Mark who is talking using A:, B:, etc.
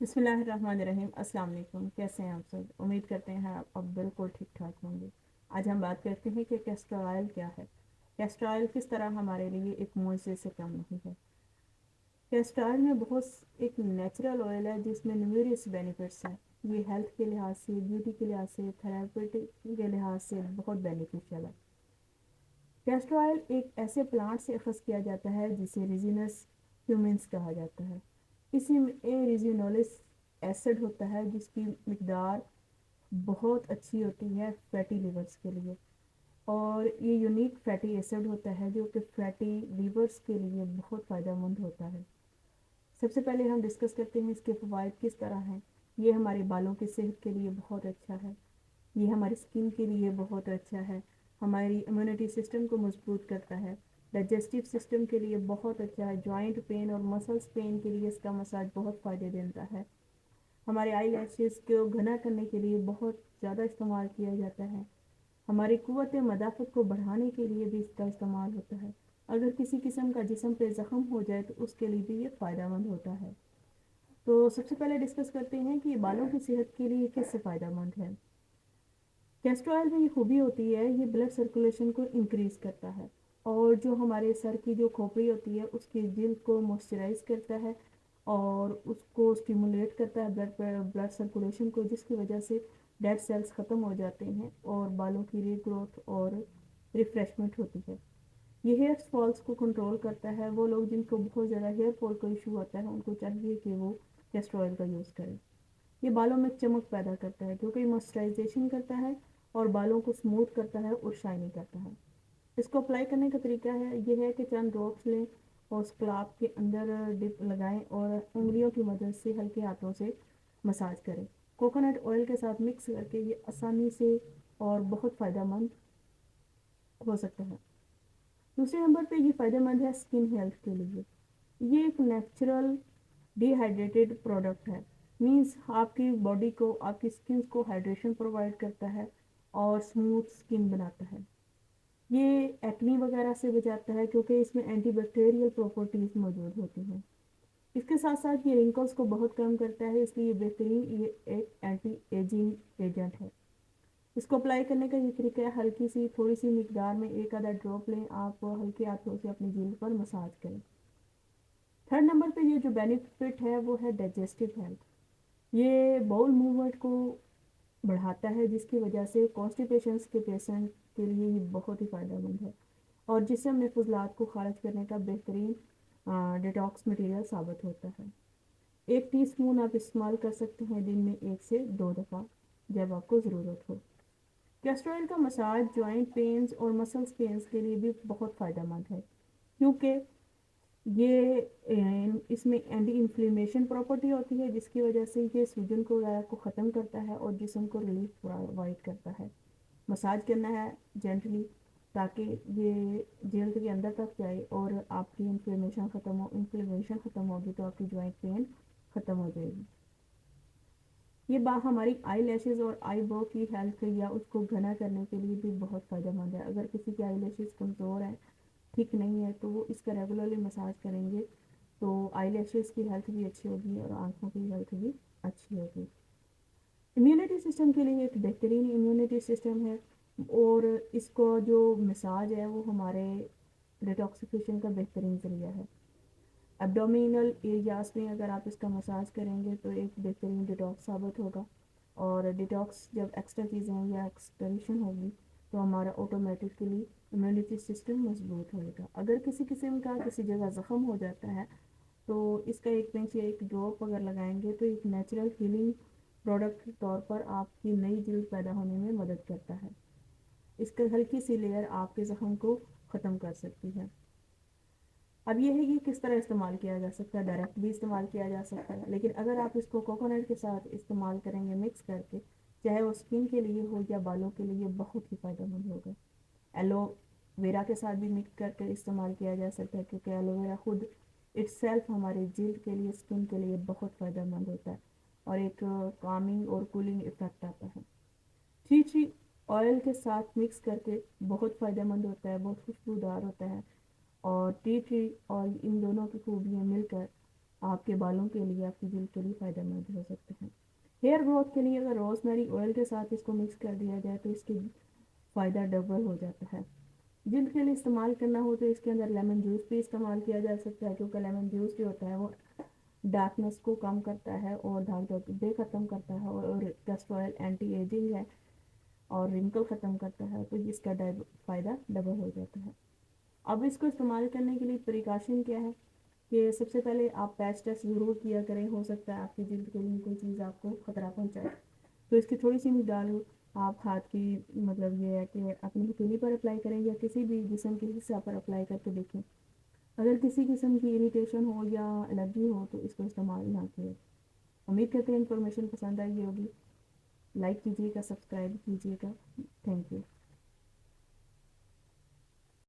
A: بسم اللہ الرحمن الرحیم. السلام علیکم. کیسے ہیں آپ سب؟ امید کرتے ہیں آپ اب بالکل ٹھیک ٹھاک ہوں گے. آج ہم بات کرتے ہیں کہ کیسٹر آئل کیا ہے. کیسٹر آئل کس طرح ہمارے لیے ایک معجزے سے کم نہیں ہے. کیسٹر آئل میں بہت ایک نیچرل آئل ہے جس میں نیومیریس بینیفٹس ہیں. یہ ہیلتھ کے لحاظ سے، بیوٹی کے لحاظ سے، تھراپیوٹک کے لحاظ سے بہت بینیفیشیل ہے. کیسٹر آئل ایک ایسے پلانٹ سے اخذ کیا جاتا ہے جسے ریزینس ہیومنس کہا جاتا ہے. اسی میں ریزینولس ایسڈ ہوتا ہے جس کی مقدار بہت اچھی ہوتی ہے فیٹی لیورز کے لیے، اور یہ یونیک فیٹی ایسڈ ہوتا ہے جو کہ فیٹی لیورز کے لیے بہت فائدہ مند ہوتا ہے. سب سے پہلے ہم ڈسکس کرتے ہیں اس کے فوائد کس طرح ہیں. یہ ہمارے بالوں کی صحت کے لیے بہت اچھا ہے. یہ ہماری اسکن کے لیے بہت اچھا ہے. ہماری امیونٹی سسٹم کو مضبوط کرتا ہے. ڈائجسٹیو سسٹم کے لیے بہت اچھا ہے. جوائنٹ پین اور مسلس پین کے لیے اس کا مساج بہت فائدے دیتا ہے. ہمارے آئی لیشز کو گھنا کرنے کے لیے بہت زیادہ استعمال کیا جاتا ہے. ہماری قوت مدافعت کو بڑھانے کے لیے بھی اس کا استعمال ہوتا ہے. اگر کسی قسم کا جسم پہ زخم ہو جائے تو اس کے لیے بھی یہ فائدہ مند ہوتا ہے. تو سب سے پہلے ڈسکس کرتے ہیں کہ بالوں کی صحت کے لیے کس سے فائدہ مند ہے. کیسٹر آئل میں یہ خوبی ہوتی ہے، یہ بلڈ سرکولیشن کو انکریز کرتا ہے، اور جو ہمارے سر کی جو کھوپڑی ہوتی ہے اس کی جلد کو موئسچرائز کرتا ہے اور اس کو اسٹیمولیٹ کرتا ہے بلڈ سرکولیشن کو، جس کی وجہ سے ڈیڈ سیلز ختم ہو جاتے ہیں اور بالوں کی ری گروتھ اور ریفریشمنٹ ہوتی ہے. یہ ہیئر فالس کو کنٹرول کرتا ہے. وہ لوگ جن کو بہت زیادہ ہیئر فال کا ایشو ہوتا ہے ان کو چاہیے کہ وہ کیسٹر آئل کا یوز کریں. یہ بالوں میں چمک پیدا کرتا ہے کیونکہ یہ موئسچرائزیشن کرتا ہے اور بالوں کو اسموتھ کرتا ہے اور شائنی کرتا ہے. اس کو اپلائی کرنے کا طریقہ ہے یہ ہے کہ چند ڈراپس لیں اور اسکلاب کے اندر ڈپ لگائیں اور انگلیوں کی مدد سے ہلکے ہاتھوں سے مساج کریں. کوکونٹ آئل کے ساتھ مکس کر کے یہ آسانی سے اور بہت فائدہ مند ہو سکتا ہے. دوسرے نمبر پہ یہ فائدہ مند ہے اسکن ہیلتھ کے لیے. یہ ایک نیچرل ڈی ہائیڈریٹڈ پروڈکٹ ہے. مینس آپ کی باڈی کو، آپ کی اسکن کو ہائیڈریشن پرووائڈ کرتا ہے اور اسموتھ اسکن بناتا ہے. یہ ایکنی وغیرہ سے بچاتا ہے کیونکہ اس میں اینٹی بیکٹیریل پراپرٹیز موجود ہوتی ہیں. اس کے ساتھ ساتھ یہ رنکلز کو بہت کم کرتا ہے، اس لیے یہ بہترین یہ ایک اینٹی ایجنگ ایجنٹ ہے. اس کو اپلائی کرنے کا یہ طریقہ ہے ہلکی سی تھوڑی سی مقدار میں ایک آدھا ڈراپ لیں، آپ ہلکے ہاتھوں سے اپنی جلد پر مساج کریں. تھرڈ نمبر پہ یہ جو بینیفٹ ہے وہ ہے ڈائجسٹیو ہیلتھ. یہ باؤل موومنٹ کو بڑھاتا ہے جس کی وجہ سے کانسٹیپیشنس کے پیشنٹ کے لیے یہ بہت ہی فائدہ مند ہے اور جسم میں فضلات کو خارج کرنے کا بہترین ڈیٹاکس مٹیریل ثابت ہوتا ہے. 1 ٹی اسپون آپ استعمال کر سکتے ہیں دن میں 1 سے 2 دفعہ جب آپ کو ضرورت ہو. کیسٹر آئل کا مساج جوائنٹ پینز اور مسلس پینز کے لیے بھی بہت فائدہ مند ہے کیونکہ یہ اس میں اینٹی انفلیمیشن پراپرٹی ہوتی ہے جس کی وجہ سے یہ سوجن کو ختم کرتا ہے اور جسم کو ریلیف پرووائڈ کرتا ہے. مساج کرنا ہے جینٹلی تاکہ یہ جلد کے اندر تک جائے اور آپ کی انفلیمیشن ختم ہوگی تو آپ کی جوائنٹ پین ختم ہو جائے گی. یہ ہماری آئی لیشز اور آئی برو کی ہیلتھ یا اس کو گھنا کرنے کے لیے بھی بہت فائدہ مند ہے. اگر کسی کی آئی لیشز کمزور ہے، ٹھیک نہیں ہے، تو وہ اس کا ریگولرلی مساج کریں گے تو آئی لیشز کی ہیلتھ بھی اچھی ہوگی اور آنکھوں کی ہیلتھ بھی اچھی ہوگی. امیونٹی سسٹم کے لیے ایک بہترین امیونٹی سسٹم ہے اور اس کو جو مساج ہے وہ ہمارے ڈیٹاکسیفیکیشن کا بہترین ذریعہ ہے. ایبڈومینل ایریاز میں اگر آپ اس کا مساج کریں گے تو ایک بہترین ڈیٹاکس ثابت ہوگا، اور ڈیٹاکس جب ایکسٹرا چیزیں یا ایکسکریشن ہوگی تو ہمارا آٹومیٹکلی امیونٹی سسٹم مضبوط ہوئے گا. اگر کسی قسم کا کسی جگہ زخم ہو جاتا ہے تو اس کا ایک پنچ یا ایک ڈراپ اگر لگائیں گے تو ایک نیچرل ہیلنگ پروڈکٹ کے طور پر آپ کی نئی جلد پیدا ہونے میں مدد کرتا ہے. اس کا ہلکی سی لیئر آپ کے زخم کو ختم کر سکتی ہے. اب یہ ہے کہ کس طرح استعمال کیا جا سکتا ہے. ڈائریکٹ بھی استعمال کیا جا سکتا ہے، لیکن اگر آپ اس کو کوکونٹ کے ساتھ استعمال کریں گے مکس کر کے، چاہے وہ اسکن کے لیے ہو یا بالوں کے لیے، بہت ہی فائدہ مند ہوگا. ایلو ویرا کے ساتھ بھی مکس کر کے استعمال کیا جا سکتا ہے کیونکہ ایلو ویرا خود اٹس سیلف ہماری جلد کے لیے، اسکن کے لیے بہت فائدہ مند ہوتا ہے اور ایک کامنگ اور کولنگ افیکٹ آتا ہے. ٹی آئل کے ساتھ مکس کر کے بہت فائدہ مند ہوتا ہے، بہت خوشبودار ہوتا ہے، اور ٹی اور ان دونوں کی خوبیاں مل کر آپ کے بالوں کے لیے، آپ کی جلد کے لیے فائدہ مند ہو سکتے ہیں۔ ہیئر گروتھ کے لیے اگر روزمیری آئل کے ساتھ اس کو مکس کر دیا جائے تو اس کے فائدہ ڈبل ہو جاتا ہے۔ جلد کے لیے استعمال کرنا ہو تو اس کے اندر لیمن جوس بھی استعمال کیا جا سکتا ہے، کیونکہ لیمن جوس جو ہوتا ہے وہ ڈارکنس کو کم کرتا ہے اور دھاگ دھبے ختم کرتا ہے، اور کیسٹر آئل اینٹی ایجنگ ہے اور رنکل ختم کرتا ہے، تو اس کا فائدہ ڈبل ہو جاتا ہے۔ اب اس کو استعمال کرنے کے لیے پریکاشن کیا ہے کہ سب سے پہلے آپ پیچ ٹیسٹ ضرور کیا کریں، ہو سکتا ہے آپ کی جلد کے لیے کوئی چیز آپ کو خطرہ پہنچائے، تو اس کی تھوڑی سی مقدار آپ ہاتھ کی مطلب یہ ہے کہ اپنی ہتھیلی پر اپلائی کریں یا کسی بھی جسم کے حصہ پر اپلائی کر کے دیکھیں۔ اگر کسی قسم کی اریٹیشن ہو یا الرجی ہو تو اس کو استعمال نہ کریں۔ امید کرتے ہیں انفارمیشن پسند آئی ہوگی، لائک کیجیے گا، سبسکرائب کیجیے گا، تھینک یو۔